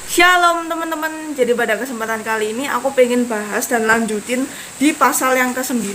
Shalom teman-teman, jadi pada kesempatan kali ini aku pengen bahas dan lanjutin di pasal yang ke-9.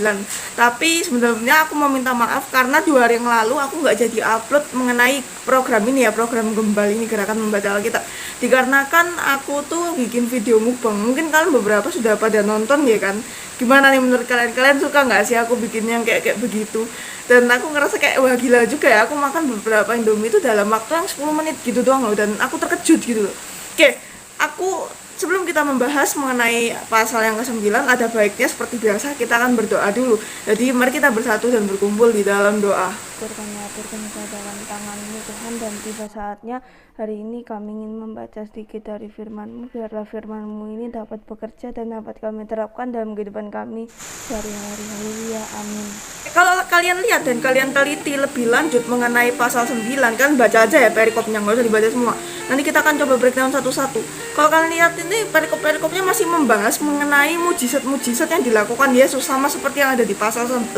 Tapi sebenarnya aku mau minta maaf karena 2 hari yang lalu aku nggak jadi upload mengenai program ini ya, program Gembal ini, Gerakan Membaca Alkitab. Dikarenakan aku tuh bikin video mukbang, mungkin kalian beberapa sudah pada nonton ya kan. Gimana nih menurut kalian? Kalian suka nggak sih aku bikin yang kayak begitu? Dan aku ngerasa kayak wah gila juga ya, aku makan beberapa Indomie itu dalam waktu yang 10 menit gitu doang loh, dan aku terkejut gitu loh. Oke, aku sebelum kita membahas mengenai pasal yang ke-9, ada baiknya seperti biasa kita akan berdoa dulu. Jadi mari kita bersatu dan berkumpul di dalam doa. Kami aturkan dalam tangan-Mu Tuhan, dan tiba saatnya hari ini kami ingin membaca sedikit dari firman-Mu. Biarlah firman-Mu ini dapat bekerja dan dapat kami terapkan dalam kehidupan kami sehari-hari. Haleluya, amin. Kalau kalian lihat dan kalian teliti lebih lanjut mengenai pasal 9, kan baca aja ya perikopnya, nggak usah dibaca semua. Nanti kita akan coba breakdown satu-satu. Kalau kalian lihat ini perikop-perikopnya masih membahas mengenai mujizat-mujizat yang dilakukan Yesus, sama seperti yang ada di pasal 8.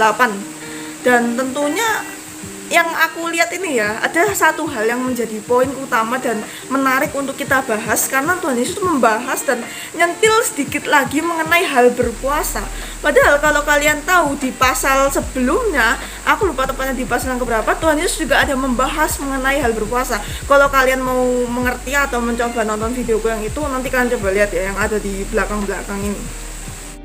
Dan tentunya yang aku lihat ini ya, ada satu hal yang menjadi poin utama dan menarik untuk kita bahas, karena Tuhan Yesus membahas dan nyentil sedikit lagi mengenai hal berpuasa. Padahal kalau kalian tahu di pasal sebelumnya, aku lupa tepatnya di pasal yang keberapa, Tuhan Yesus juga ada membahas mengenai hal berpuasa. Kalau kalian mau mengerti atau mencoba nonton videoku yang itu, nanti kalian coba lihat ya yang ada di belakang-belakang ini.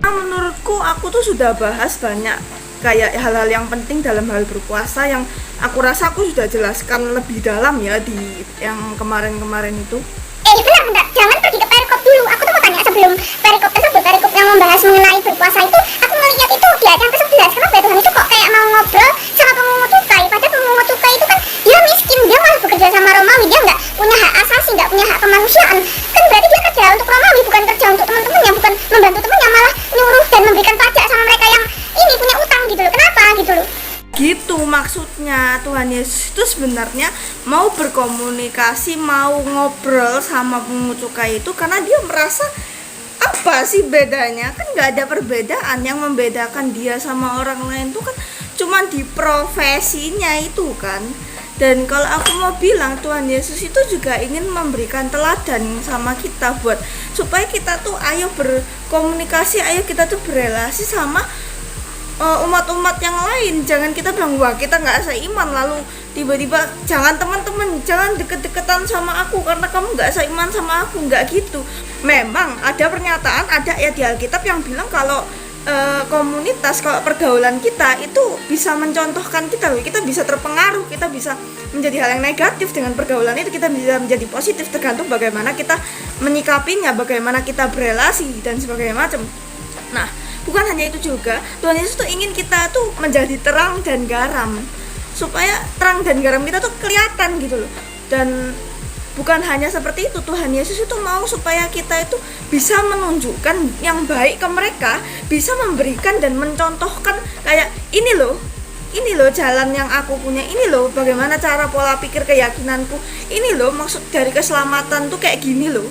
Nah, menurutku aku tuh sudah bahas banyak kayak hal-hal yang penting dalam hal berpuasa yang aku rasa aku sudah jelaskan lebih dalam ya di yang kemarin-kemarin itu. Bentar, jangan pergi ke perikop dulu. Aku tuh mau tanya sebelum perikop tersebut, perikop yang membahas mengenai berpuasa itu, aku ngeliat itu di ayat yang ke-11. Kenapa ya Tuhan itu kok kayak mau ngobrol sama pemungut cukai? Padahal pemungut cukai itu kan dia miskin, dia malah bekerja sama Romawi, dia nggak punya hak asasi, nggak punya hak kemanusiaan. Kan berarti dia kerja untuk Romawi, bukan kerja untuk teman-temannya, bukan membantu temannya, malah nyuruh dan memberikan pajak sama mereka yang ini punya utang gitu loh. Kenapa gitu loh? Gitu maksudnya Tuhan Yesus itu sebenarnya mau berkomunikasi, mau ngobrol sama pemungut cukai itu karena dia merasa apa sih bedanya? Kan nggak ada perbedaan. Yang membedakan dia sama orang lain tuh kan cuma di profesinya itu kan. Dan kalau aku mau bilang, Tuhan Yesus itu juga ingin memberikan teladan sama kita buat supaya kita tuh ayo berkomunikasi, ayo kita tuh berelasi sama umat-umat yang lain. Jangan kita bilang wah kita nggak seiman, lalu tiba-tiba jangan teman-teman, jangan deket-deketan sama aku karena kamu nggak seiman sama aku. Nggak gitu. Memang ada pernyataan, ada ya di Alkitab yang bilang kalau komunitas, kalau pergaulan kita itu bisa mencontohkan kita loh. Kita bisa terpengaruh, kita bisa menjadi hal yang negatif dengan pergaulan itu, kita bisa menjadi positif tergantung bagaimana kita menyikapinya, bagaimana kita berelasi dan sebagainya macam. Nah, bukan hanya itu juga, Tuhan Yesus tuh ingin kita tuh menjadi terang dan garam, supaya terang dan garam kita tuh kelihatan gitu loh. Dan bukan hanya seperti itu, Tuhan Yesus itu mau supaya kita itu bisa menunjukkan yang baik ke mereka, bisa memberikan dan mencontohkan kayak ini loh jalan yang aku punya, ini loh bagaimana cara pola pikir keyakinanku, ini loh maksud dari keselamatan tuh kayak gini loh,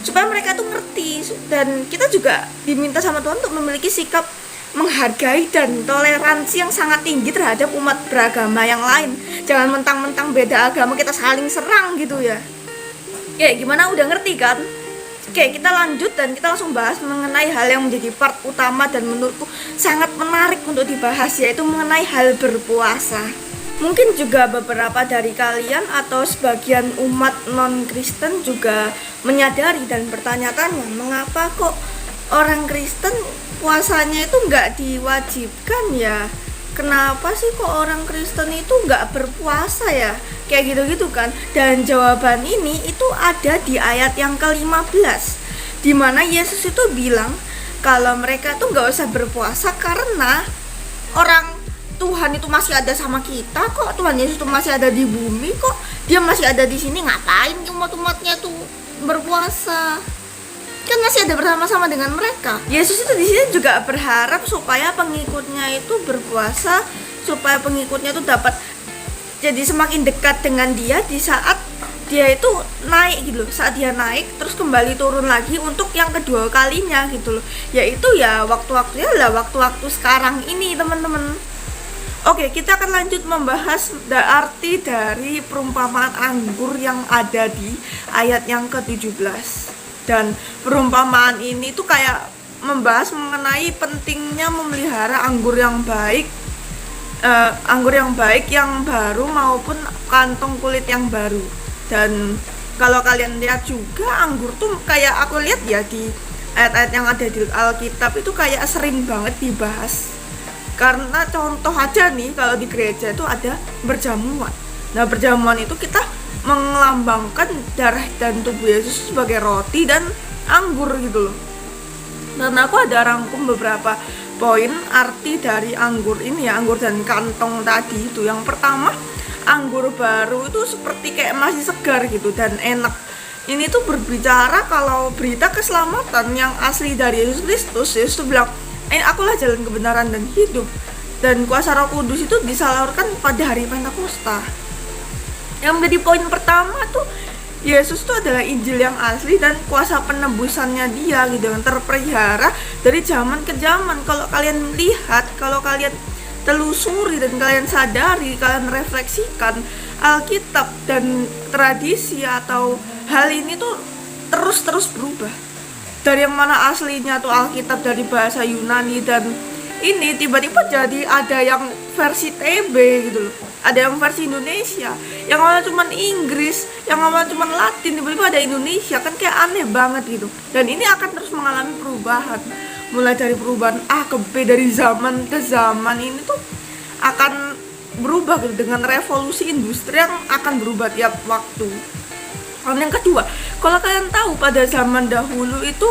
supaya mereka tuh ngerti. Dan kita juga diminta sama Tuhan untuk memiliki sikap menghargai dan toleransi yang sangat tinggi terhadap umat beragama yang lain. Jangan mentang-mentang beda agama kita saling serang gitu ya. Oke, gimana, udah ngerti kan? Oke, kita lanjut dan kita langsung bahas mengenai hal yang menjadi part utama dan menurutku sangat menarik untuk dibahas, yaitu mengenai hal berpuasa. Mungkin juga beberapa dari kalian atau sebagian umat non-Kristen juga menyadari dan bertanya-tanya, mengapa kok orang Kristen puasanya itu nggak diwajibkan ya? Kenapa sih kok orang Kristen itu nggak berpuasa ya? Kayak gitu-gitu kan. Dan jawaban ini itu ada di ayat yang ke-15, di mana Yesus itu bilang kalau mereka tuh nggak usah berpuasa karena orang Tuhan itu masih ada sama kita kok. Tuhan Yesus itu masih ada di bumi kok. Dia masih ada di sini, ngapain umat-umatnya tuh berpuasa? Kan masih ada bersama-sama dengan mereka. Yesus itu di sini juga berharap supaya pengikutnya itu berpuasa, supaya pengikutnya itu dapat jadi semakin dekat dengan dia di saat dia itu naik gitu loh. Saat dia naik terus kembali turun lagi untuk yang kedua kalinya gitu loh. Yaitu ya waktu-waktunya lah waktu-waktu sekarang ini teman-teman. Oke, kita akan lanjut membahas arti dari perumpamaan anggur yang ada di ayat yang ke-17. Dan perumpamaan ini tuh kayak membahas mengenai pentingnya memelihara anggur yang baik, yang baru maupun kantong kulit yang baru. Dan kalau kalian lihat juga, anggur tuh kayak aku lihat ya di ayat-ayat yang ada di Alkitab itu kayak sering banget dibahas. Karena contoh aja nih, kalau di gereja itu ada berjamuan. Nah, berjamuan itu kita melambangkan darah dan tubuh Yesus sebagai roti dan anggur gitu loh. Dan aku ada rangkum beberapa poin arti dari anggur ini ya, anggur dan kantong tadi itu. Yang pertama, anggur baru itu seperti kayak masih segar gitu dan enak. Ini tuh berbicara kalau berita keselamatan yang asli dari Yesus Kristus. Yesus tuh bilang, akulah jalan kebenaran dan hidup. Dan kuasa Roh Kudus itu disalurkan pada hari Pentakosta. Yang menjadi poin pertama tuh, Yesus itu adalah Injil yang asli dan kuasa penebusannya dia gitu, yang terpelihara dari zaman ke zaman. Kalau kalian lihat, kalau kalian telusuri dan kalian sadari, kalian refleksikan, Alkitab dan tradisi atau hal ini tuh terus berubah. Dari yang mana aslinya tuh Alkitab dari bahasa Yunani, dan ini tiba-tiba jadi ada yang versi TB gitu loh. Ada yang versi Indonesia, yang awalnya cuma Inggris, yang awalnya cuma Latin, tiba-tiba ada Indonesia, kan kayak aneh banget gitu. Dan ini akan terus mengalami perubahan, mulai dari perubahan A ke B, dari zaman ke zaman. Ini tuh akan berubah gitu, dengan revolusi industri yang akan berubah tiap waktu. Dan yang kedua, kalau kalian tahu pada zaman dahulu itu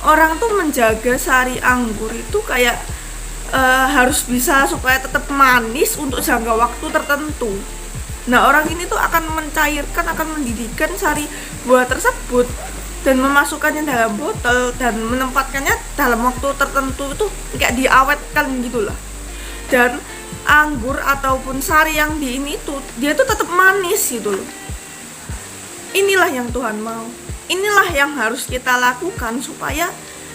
orang tuh menjaga sari anggur itu kayak harus bisa supaya tetap manis untuk jangka waktu tertentu. Nah, orang ini tuh akan mencairkan, akan mendidihkan sari buah tersebut dan memasukkannya dalam botol dan menempatkannya dalam waktu tertentu, itu kayak diawetkan gitulah. Dan anggur ataupun sari yang di ini tuh dia tuh tetap manis gitu loh. Inilah yang Tuhan mau. Inilah yang harus kita lakukan supaya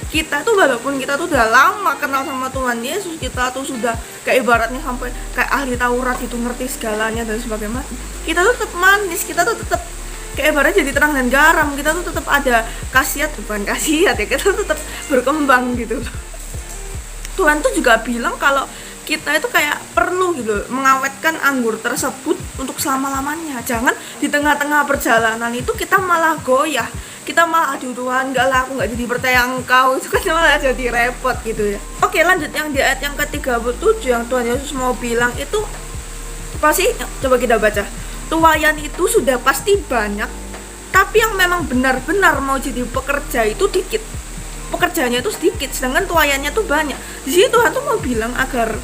kita tuh, walaupun kita tuh udah lama kenal sama Tuhan Yesus, kita tuh sudah kayak ibaratnya sampai kayak ahli Taurat itu, ngerti segalanya dan sebagainya, kita tuh tetap manis, kita tuh tetap kayak ibaratnya jadi terang dan garam, kita tuh tetap ada khasiat, bukan khasiat ya, kita tuh tetap berkembang gitu. Tuhan tuh juga bilang kalau kita itu kayak perlu gitu mengawetkan anggur tersebut untuk selama-lamanya. Jangan di tengah-tengah perjalanan itu kita malah goyah, kita malah aduh Tuhan, enggak lah, aku enggak jadi percaya Engkau, itu kan malah jadi repot gitu ya. Oke, lanjut yang di ayat yang ke-37 yang Tuhan Yesus mau bilang itu pasti, coba kita baca. Tuayan itu sudah pasti banyak, tapi yang memang benar-benar mau jadi pekerja itu dikit. Pekerjanya itu sedikit, sedangkan tuayannya tuh banyak. Di sini Tuhan tuh mau bilang agar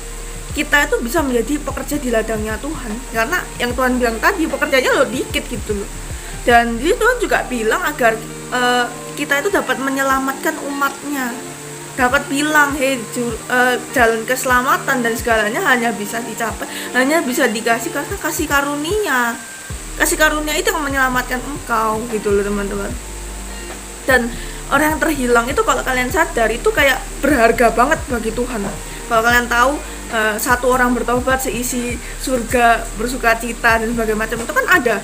kita itu bisa menjadi pekerja di ladangnya Tuhan, karena yang Tuhan bilang tadi pekerjanya lo dikit gitu loh. Dan di Tuhan juga bilang agar kita itu dapat menyelamatkan umatnya, dapat bilang jalan keselamatan dan segalanya hanya bisa dicapai, hanya bisa dikasih karena kasih karunia. Kasih karunia itu yang menyelamatkan engkau gitu loh teman-teman. Dan orang yang terhilang itu, kalau kalian sadar, itu kayak berharga banget bagi Tuhan. Kalau kalian tahu satu orang bertobat seisi surga bersuka cita dan sebagainya macam, itu kan ada.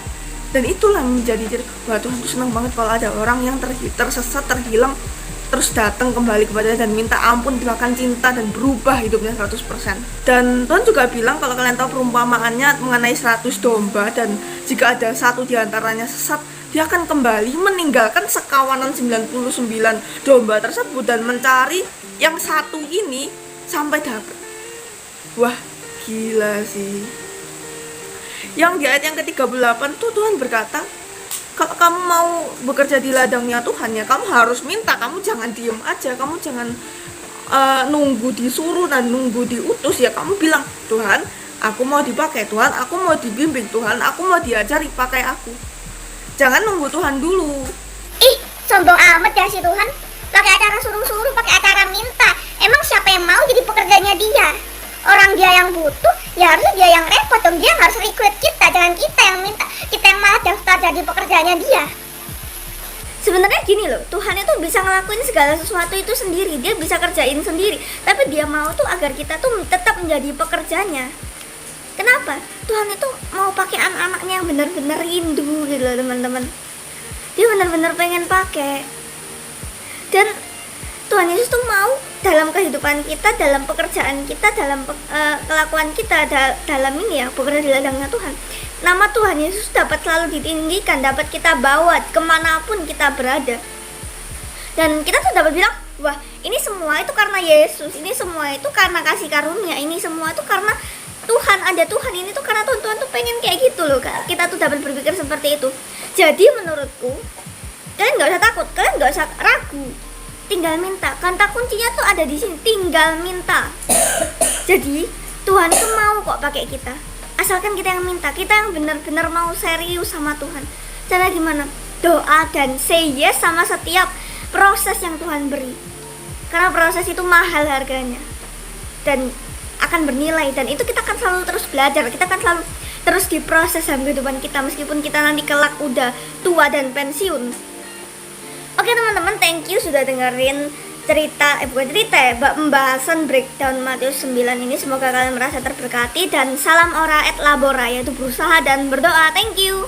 Dan itulah menjadi wah, Tuhan tuh senang banget kalau ada orang yang tersesat, terhilang, terus datang kembali kepadanya dan minta ampun, bahkan cinta dan berubah hidupnya 100%. Dan Tuhan juga bilang, kalau kalian tahu perumpamaannya mengenai 100 domba, dan jika ada satu diantaranya sesat, dia akan kembali meninggalkan sekawanan 99 domba tersebut dan mencari yang satu ini sampai dapat. Wah, gila sih. Yang di ayat yang ke-38 tuh Tuhan berkata, kalau kamu mau bekerja di ladangnya Tuhan ya, kamu harus minta, kamu jangan diem aja, kamu jangan nunggu disuruh dan nunggu diutus ya. Kamu bilang, Tuhan, aku mau dipakai, Tuhan, aku mau dibimbing, Tuhan, aku mau diajari, pakai aku. Jangan nunggu Tuhan dulu. Ih, sombong amat ya si Tuhan. Pakai acara suruh-suruh, pakai acara minta. Emang siapa yang mau jadi pekerjanya dia? Orang dia yang butuh, ya harusnya dia yang repot dong. Dia harus rekrut kita, jangan kita yang minta. Kita yang malah daftar jadi pekerjaannya dia. Sebenarnya gini loh, Tuhan itu bisa ngelakuin segala sesuatu itu sendiri, dia bisa kerjain sendiri, tapi dia mau tuh agar kita tuh tetap menjadi pekerjanya. Kenapa? Tuhan itu mau pakai anak-anaknya yang benar-benar rindu gitu loh teman-teman. Dia benar-benar pengen pakai. Dan Tuhan Yesus tuh mau dalam kehidupan kita, dalam pekerjaan kita, dalam kelakuan kita, dalam ini ya, bekerja di ladangnya Tuhan. Nama Tuhan Yesus dapat selalu ditinggikan, dapat kita bawa kemanapun kita berada. Dan kita tuh dapat bilang, wah ini semua itu karena Yesus, ini semua itu karena kasih karunia, ini semua itu karena Tuhan, ada Tuhan, ini tuh karena Tuhan tuh pengen kayak gitu loh Kak. Kita tuh dapat berpikir seperti itu. Jadi menurutku kalian nggak usah takut, kalian nggak usah ragu, tinggal minta. Kata kuncinya tuh ada di sini, tinggal minta. Jadi Tuhan tuh mau kok pakai kita, asalkan kita yang minta, kita yang benar-benar mau serius sama Tuhan. Cara gimana? Doa dan say yes sama setiap proses yang Tuhan beri, karena proses itu mahal harganya dan akan bernilai, dan itu kita akan selalu terus belajar, kita akan selalu terus diproses dalam kehidupan kita meskipun kita nanti kelak udah tua dan pensiun. Oke teman-teman, thank you sudah dengerin pembahasan breakdown Matius 9 ini. Semoga kalian merasa terberkati, dan salam ora et labora, yaitu berusaha dan berdoa. Thank you.